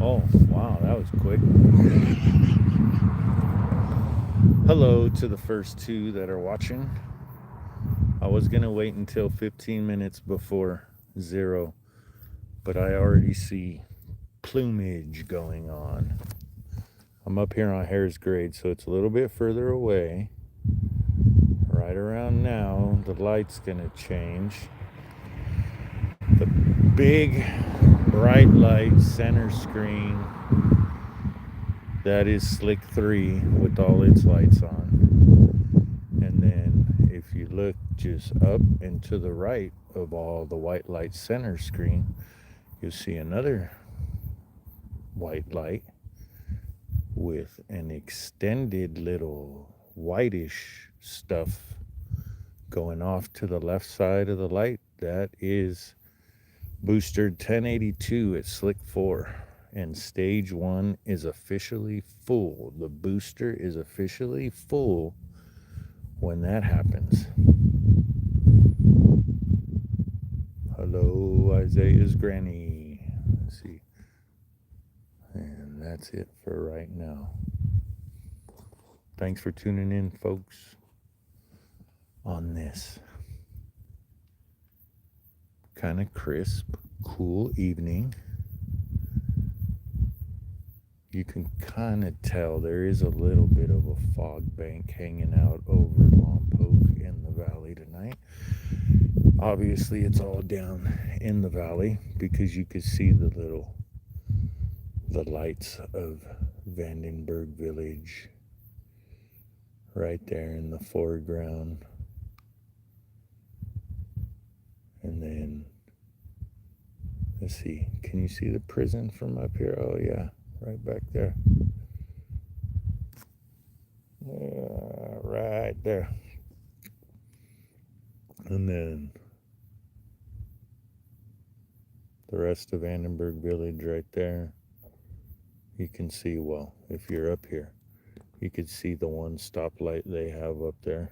Oh, wow, that was quick. Hello to the first two that are watching. I was going to wait until 15 minutes before 0, but I already see plumage going on. I'm up here on Harris Grade, so it's a little bit further away. Right around now, the light's going to change. The big bright light center screen, that is Slick 3 with all its lights on. And then if you look just up and to the right of all the white light center screen, you'll see another white light with an extended little whitish stuff going off to the left side of the light. That is booster 1082 at Slick 4. And stage 1 is officially full. The booster is officially full when that happens. Hello, Isaiah's granny. Let's see. And that's it for right now. Thanks for tuning in, folks, on this kind of crisp, cool evening. You can kind of tell there is a little bit of a fog bank hanging out over Lompoc in the valley tonight. Obviously, it's all down in the valley because you could see the lights of Vandenberg Village right there in the foreground. And then, let's see, can you see the prison from up here? Oh, yeah, right back there. Right there. And then the rest of Vandenberg Village right there. You can see, well, if you're up here, you could see the one stoplight they have up there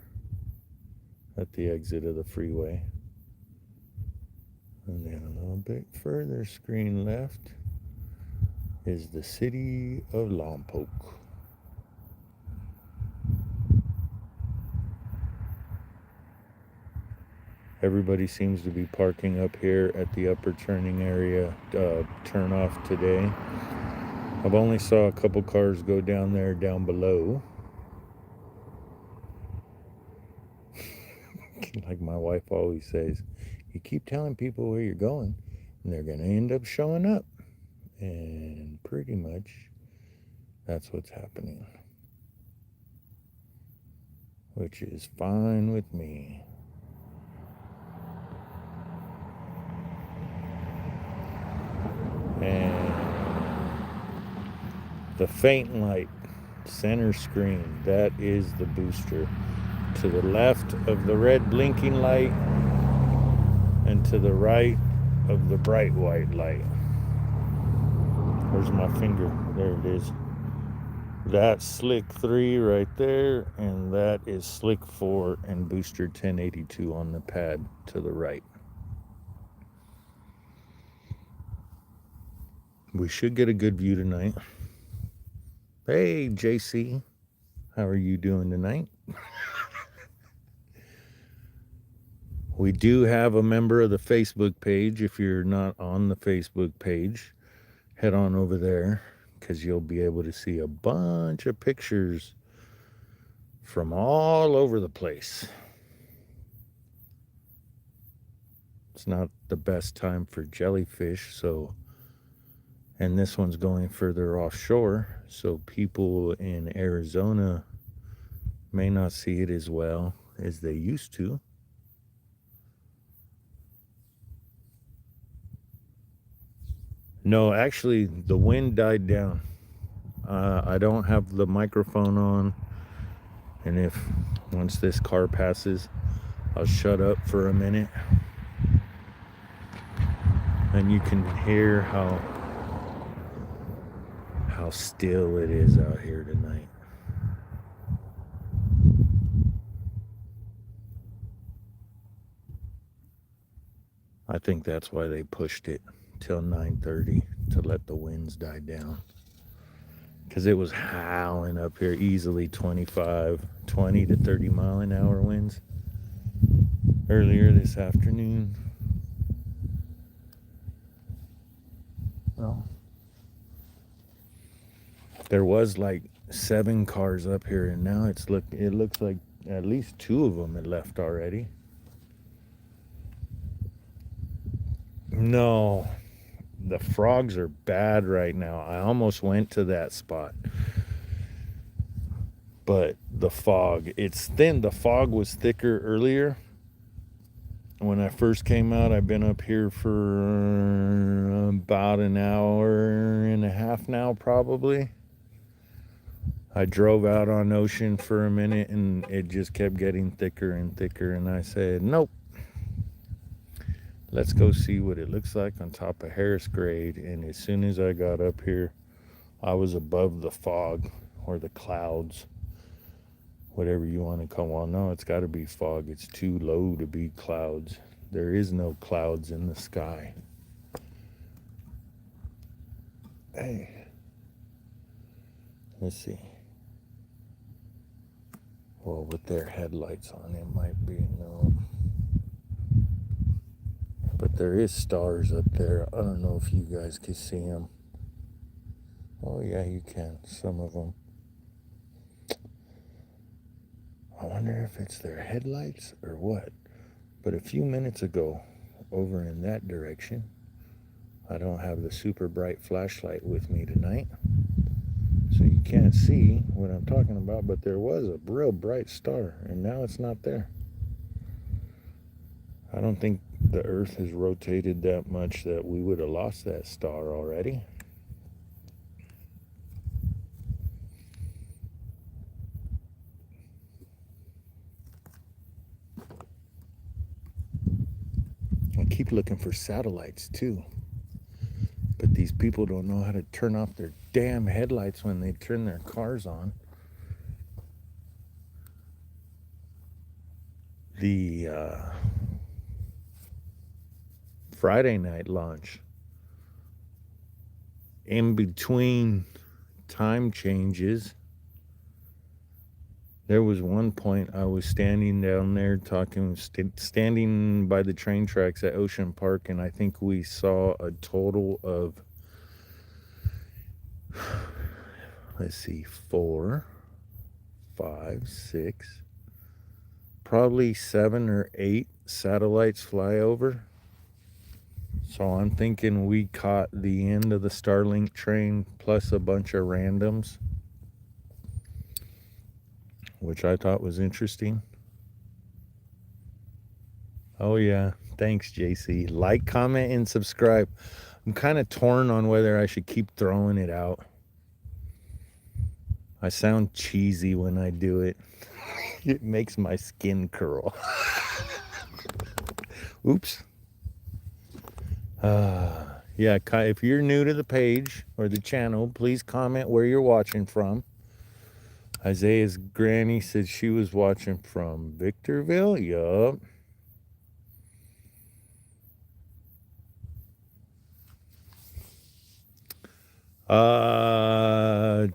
at the exit of the freeway. And then a little bit further screen left is the city of Lompoc. Everybody seems to be parking up here at the upper turning area turn off today. I've only saw a couple cars go down there down below. Like my wife always says, you keep telling people where you're going and they're going to end up showing up. And pretty much that's what's happening, which is fine with me. And the faint light center screen, that is the booster. To the left of the red blinking light and to the right of the bright white light. Where's my finger? There it is. That's Slick 3 right there, and that is Slick 4 and booster 1082 on the pad to the right. We should get a good view tonight. Hey, JC, how are you doing tonight? We do have a member of the Facebook page. If you're not on the Facebook page, head on over there because you'll be able to see a bunch of pictures from all over the place. It's not the best time for jellyfish, and this one's going further offshore, so people in Arizona may not see it as well as they used to. No, actually, the wind died down. I don't have the microphone on, and if once this car passes, I'll shut up for a minute, and you can hear how still it is out here tonight. I think that's why they pushed it till 9:30 to let the winds die down. Because it was howling up here, easily 20 to 30 mile an hour winds earlier this afternoon. Well, there was like 7 cars up here, and now it looks like at least 2 of them had left already. No, the frogs are bad right now. I almost went to that spot, but the fog, it's thin. The fog was thicker earlier when I first came out. I've been up here for about an hour and a half now, probably. I drove out on Ocean for a minute, and it just kept getting thicker and thicker, and I said, nope, let's go see what it looks like on top of Harris Grade. And as soon as I got up here, I was above the fog, or the clouds, whatever you want to call it. No, it's got to be fog. It's too low to be clouds. There is no clouds in the sky. Hey, let's see. Well, with their headlights on, it might be no. But there is stars up there. I don't know if you guys can see them. Oh yeah, you can. Some of them. I wonder if it's their headlights or what. But a few minutes ago, over in that direction, I don't have the super bright flashlight with me tonight, so you can't see what I'm talking about, but there was a real bright star, and now it's not there. I don't think the Earth has rotated that much that we would have lost that star already. I keep looking for satellites too, but these people don't know how to turn off their damn headlights when they turn their cars on. The Friday night launch, in between time changes, there was one point I was standing down there standing by the train tracks at Ocean Park, and I think we saw a total of, let's see, 4, 5, 6, probably 7 or 8 satellites fly over. So I'm thinking we caught the end of the Starlink train plus a bunch of randoms, which I thought was interesting. Oh yeah, thanks JC. Like, comment, and subscribe. I'm kind of torn on whether I should keep throwing it out. I sound cheesy when I do it. It makes my skin curl. Oops. Yeah, if you're new to the page or the channel, please comment where you're watching from. Isaiah's granny said she was watching from Victorville. Yup.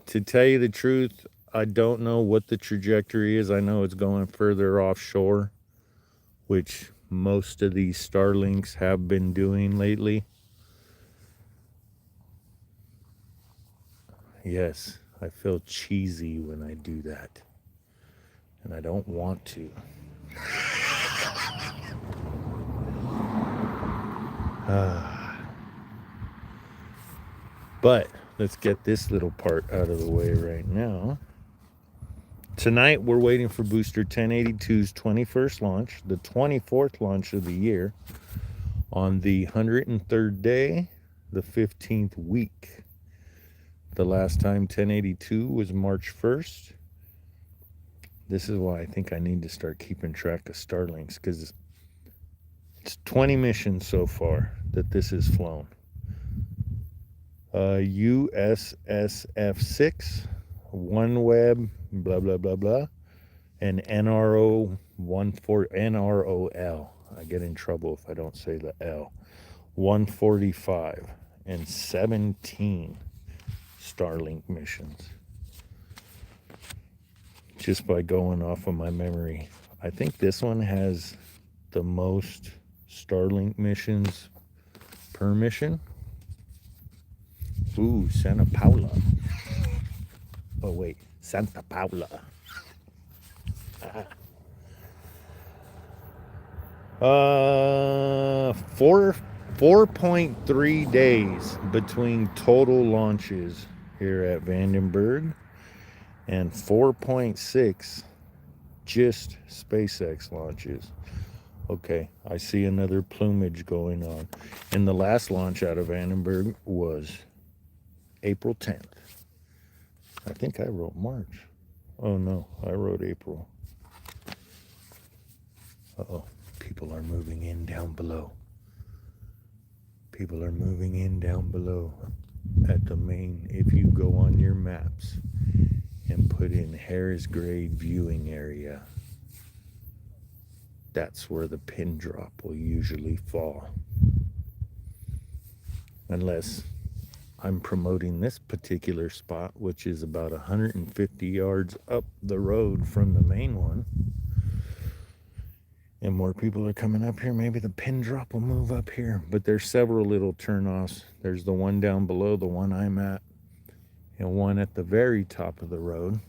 To tell you the truth, I don't know what the trajectory is. I know it's going further offshore, which most of these Starlinks have been doing lately. Yes, I feel cheesy when I do that, and I don't want to. But let's get this little part out of the way right now. Tonight we're waiting for Booster 1082's 21st launch, the 24th launch of the year, on the 103rd day, the 15th week. The last time 1082 was March 1st. This is why I think I need to start keeping track of Starlinks, because it's 20 missions so far that this has flown. USSF6, OneWeb, blah, blah, blah, blah, and NROL. I get in trouble if I don't say the L. 145. 417 Starlink missions. Just by going off of my memory. I think this one has the most Starlink missions per mission. Ooh, Santa Paula. Oh wait, Santa Paula. 4.3 days between total launches here at Vandenberg, and 4.6 just SpaceX launches. Okay, I see another plumage going on. And the last launch out of Vandenberg was April 10th. I think I wrote March. Oh no, I wrote April. Uh-oh, people are moving in down below. People are moving in down below at the main. If you go on your maps and put in Harris Grade viewing area, that's where the pin drop will usually fall. Unless I'm promoting this particular spot, which is about 150 yards up the road from the main one, and more people are coming up here, maybe the pin drop will move up here. But there's several little turnoffs. There's the one down below, the one I'm at, and one at the very top of the road.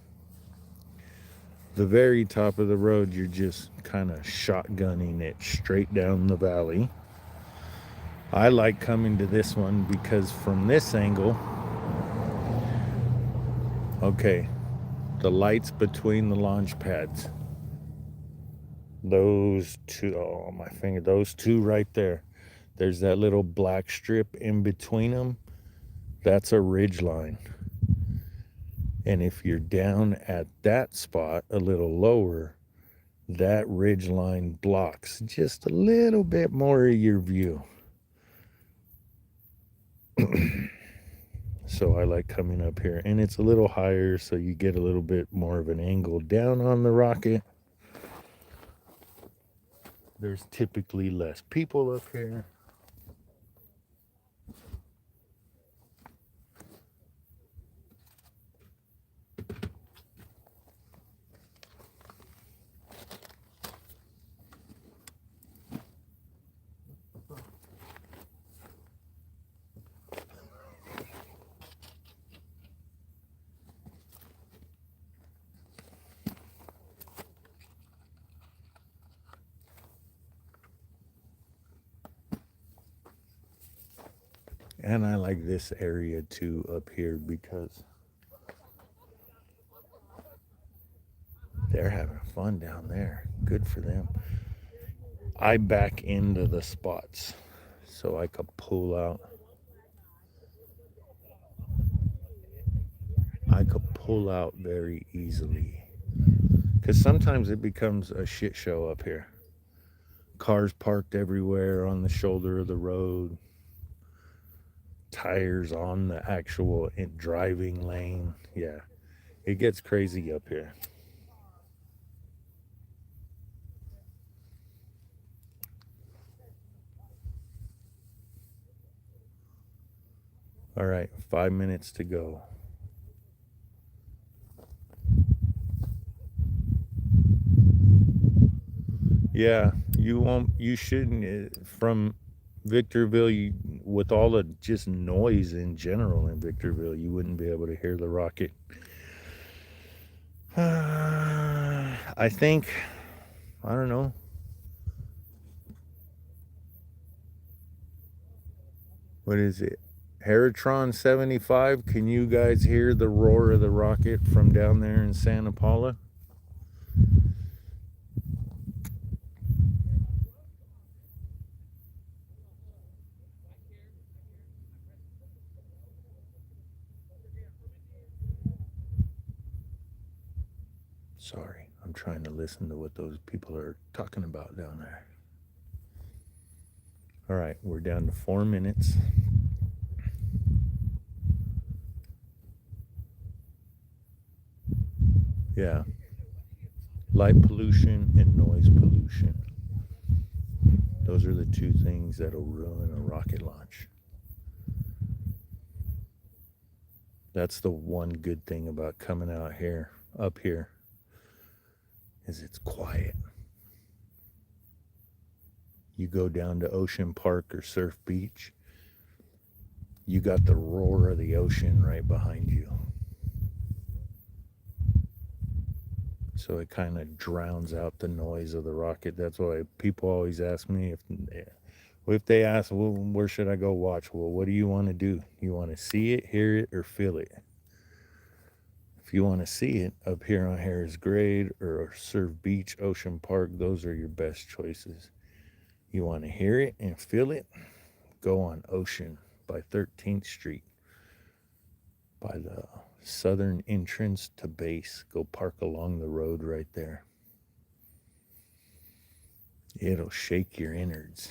The very top of the road, you're just kind of shotgunning it straight down the valley. I like coming to this one because from this angle, okay, the lights between the launch pads, those two, oh my finger, those two right there, there's that little black strip in between them. That's a ridge line. And if you're down at that spot a little lower, that ridge line blocks just a little bit more of your view. So I like coming up here, and it's a little higher, so you get a little bit more of an angle down on the rocket. There's typically less people up here. And I like this area too up here because they're having fun down there. Good for them. I back into the spots so I could pull out. I could pull out very easily. Because sometimes it becomes a shit show up here. Cars parked everywhere on the shoulder of the road. Tires on the actual driving lane. Yeah, it gets crazy up here. All right, 5 minutes to go. Yeah, you shouldn't, from Victorville, with all the just noise in general in Victorville, you wouldn't be able to hear the rocket. I think, I don't know. What is it? Heratron 75. Can you guys hear the roar of the rocket from down there in Santa Paula? Sorry, I'm trying to listen to what those people are talking about down there. All right, we're down to 4 minutes. Yeah. Light pollution and noise pollution. Those are the two things that'll ruin a rocket launch. That's the one good thing about coming out here, up here, is it's quiet. You go down to Ocean Park or Surf Beach, you got the roar of the ocean right behind you. So it kind of drowns out the noise of the rocket. That's why people always ask me if they ask, well, where should I go watch? Well, what do you want to do? You want to see it, hear it, or feel it? If you want to see it, up here on Harris Grade or Surf Beach, Ocean Park, those are your best choices. You want to hear it and feel it? Go on Ocean by 13th Street, by the southern entrance to base. Go park along the road right there. It'll shake your innards.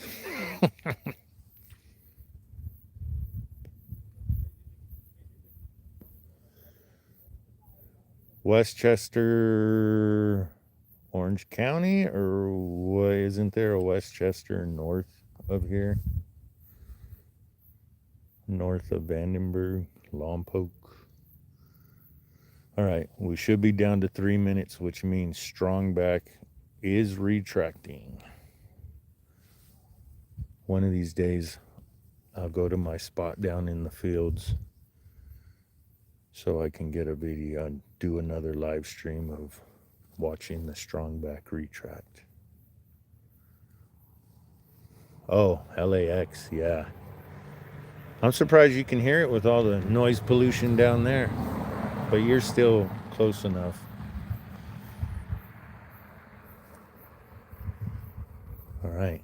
Westchester, Orange County, or what? Isn't there a Westchester north of here? North of Vandenberg, Lompoc. All right, we should be down to 3 minutes, which means strong back is retracting. One of these days, I'll go to my spot down in the fields so I can get a video and do another live stream of watching the strong back retract. Oh, LAX, yeah. I'm surprised you can hear it with all the noise pollution down there, but you're still close enough. All right.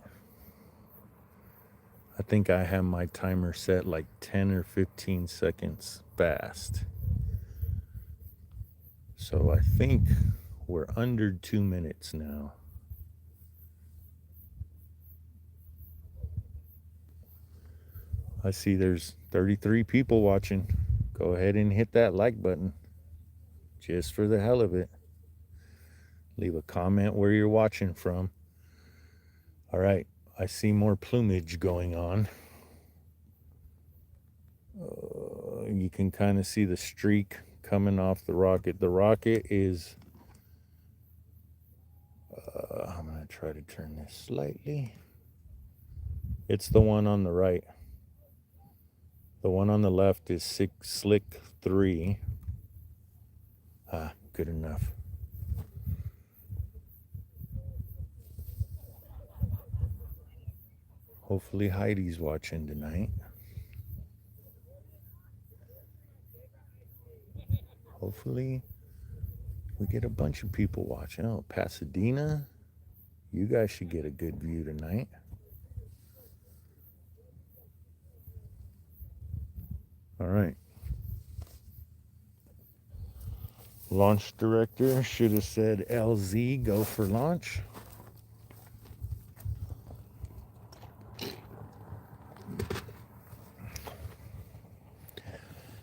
I think I have my timer set like 10 or 15 seconds fast. So I think we're under 2 minutes now. I see there's 33 people watching. Go ahead and hit that like button just for the hell of it. Leave a comment where you're watching from. All right, I see more plumage going on. You can kind of see the streak coming off the rocket. The rocket is, I'm going to try to turn this slightly. It's the one on the right. The one on the left is Slick 3. Good enough. Hopefully Heidi's watching tonight. Hopefully we get a bunch of people watching. Oh, Pasadena, you guys should get a good view tonight. All right. Launch director should have said LZ, go for launch.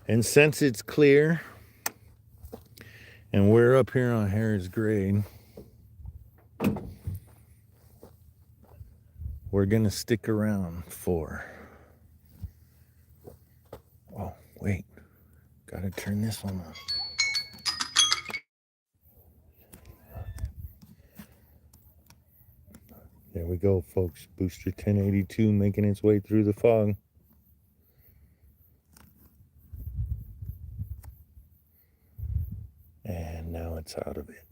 And since it's clear and we're up here on Harris Grade, we're going to stick around for, oh, wait, got to turn this one on. There we go, folks. Booster 1082 making its way through the fog. And now it's out of it.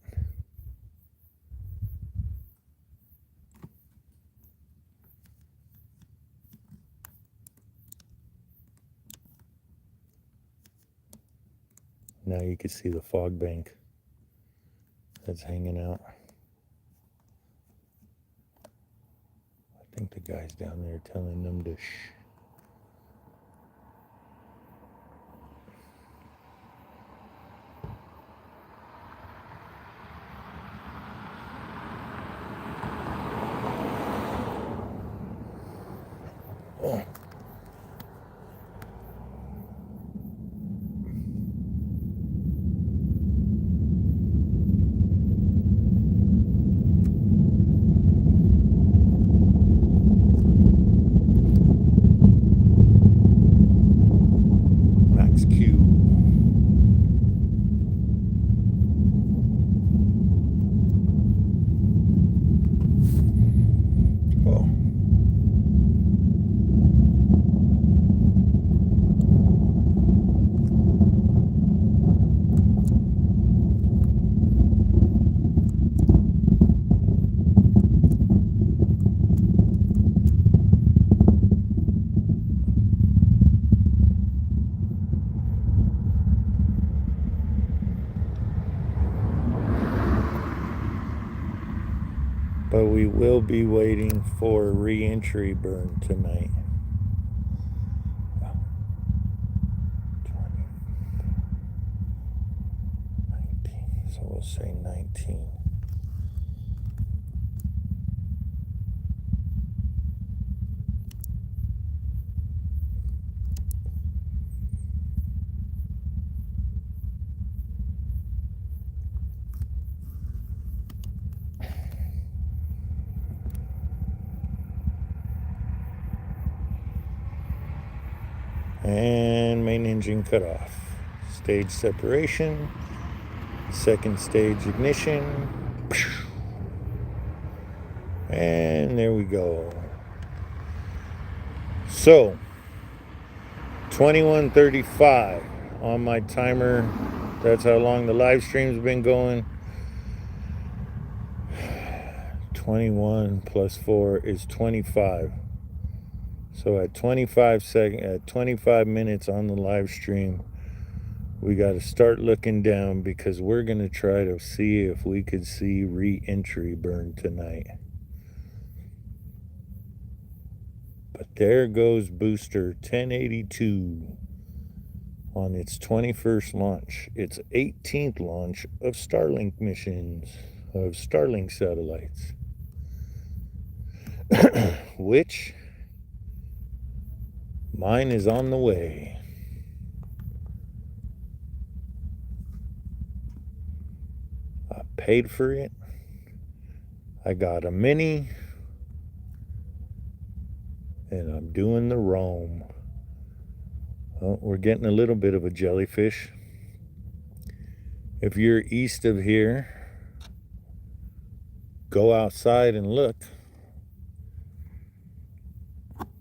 Now you can see the fog bank that's hanging out. I think the guy's down there telling them to shh. Oh. we will be waiting for re-entry burn tonight. 19, so we'll say 19. And main engine cut off. Stage separation. Second stage ignition. And there we go. So 21:35 on my timer. That's how long the live stream's been going. 21 plus 4 is 25. So at 25 minutes on the live stream, we got to start looking down because we're going to try to see if we could see re-entry burn tonight. But there goes booster 1082 on its 21st launch, its 18th launch of Starlink missions, of Starlink satellites, which mine is on the way. I paid for it. I got a mini, and I'm doing the roam. Oh, we're getting a little bit of a jellyfish. If you're east of here, go outside and look,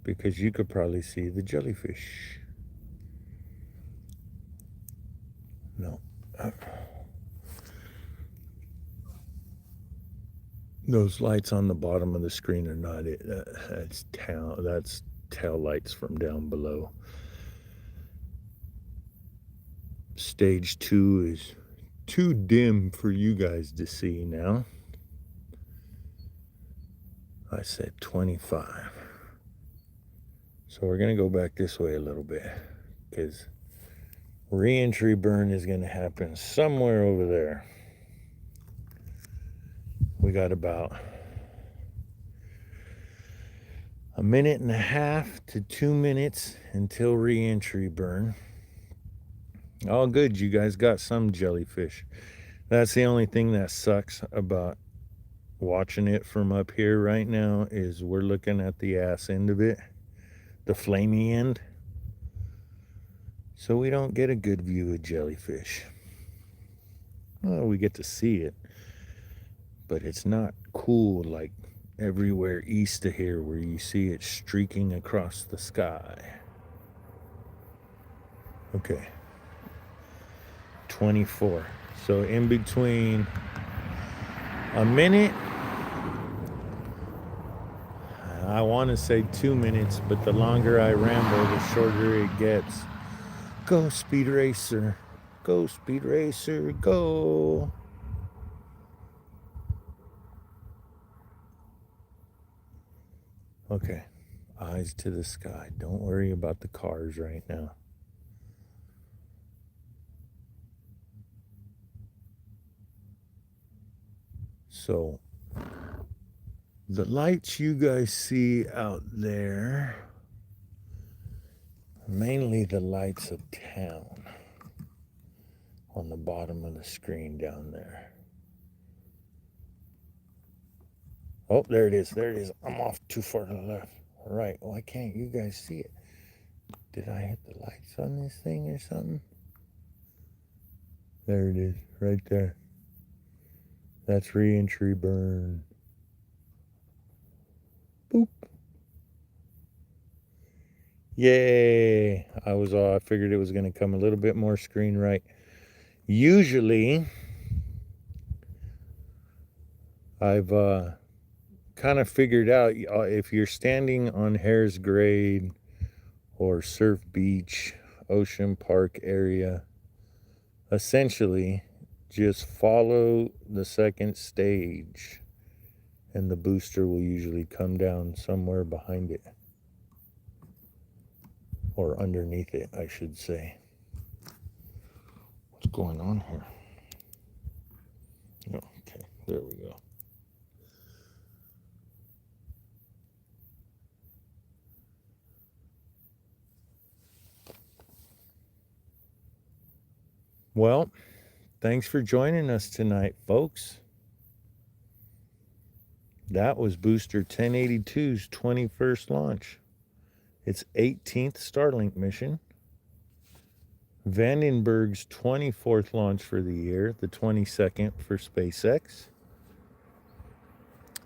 because you could probably see the jellyfish. No. Those lights on the bottom of the screen are not it. That's tail lights from down below. Stage 2 is too dim for you guys to see now. I said 25. So we're going to go back this way a little bit because re-entry burn is going to happen somewhere over there. We got about a minute and a half to 2 minutes until re-entry burn. All good, you guys got some jellyfish. That's the only thing that sucks about watching it from up here right now is we're looking at the ass end of it, the flamey end. So we don't get a good view of jellyfish. Well, we get to see it, but it's not cool like everywhere east of here where you see it streaking across the sky. Okay. 24. So in between a minute, I want to say 2 minutes, but the longer I ramble, the shorter it gets. Go, Speed Racer. Go, Speed Racer. Go. Okay. Eyes to the sky. Don't worry about the cars right now. So, the lights you guys see out there, mainly the lights of town on the bottom of the screen down there. Oh, there it is. There it is. I'm off too far to the left. All right. Why can't you guys see it? Did I hit the lights on this thing or something? There it is. Right there. That's re-entry burn. Boop. Yay. I figured it was going to come a little bit more screen right. Usually, I've kind of figured out if you're standing on Harris Grade or Surf Beach, Ocean Park area, essentially just follow the second stage and the booster will usually come down somewhere behind it, or underneath it, I should say. What's going on here? Oh, okay, there we go. Well, thanks for joining us tonight, folks. That was Booster 1082's 21st launch. Its 18th Starlink mission. Vandenberg's 24th launch for the year, the 22nd for SpaceX.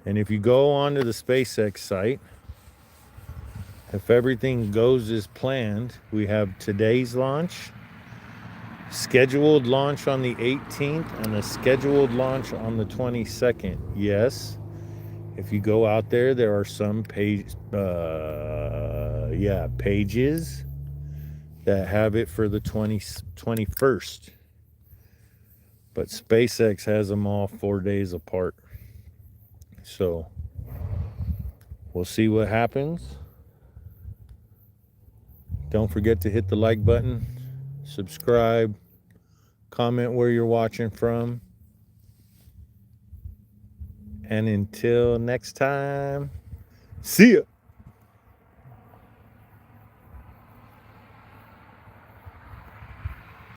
And if you go onto the SpaceX site, if everything goes as planned, we have today's launch, scheduled launch on the 18th, and a scheduled launch on the 22nd. Yes, if you go out there, there are some pages that have it for the 21st. But SpaceX has them all 4 days apart. So we'll see what happens. Don't forget to hit the like button, subscribe, comment where you're watching from. And until next time, see ya.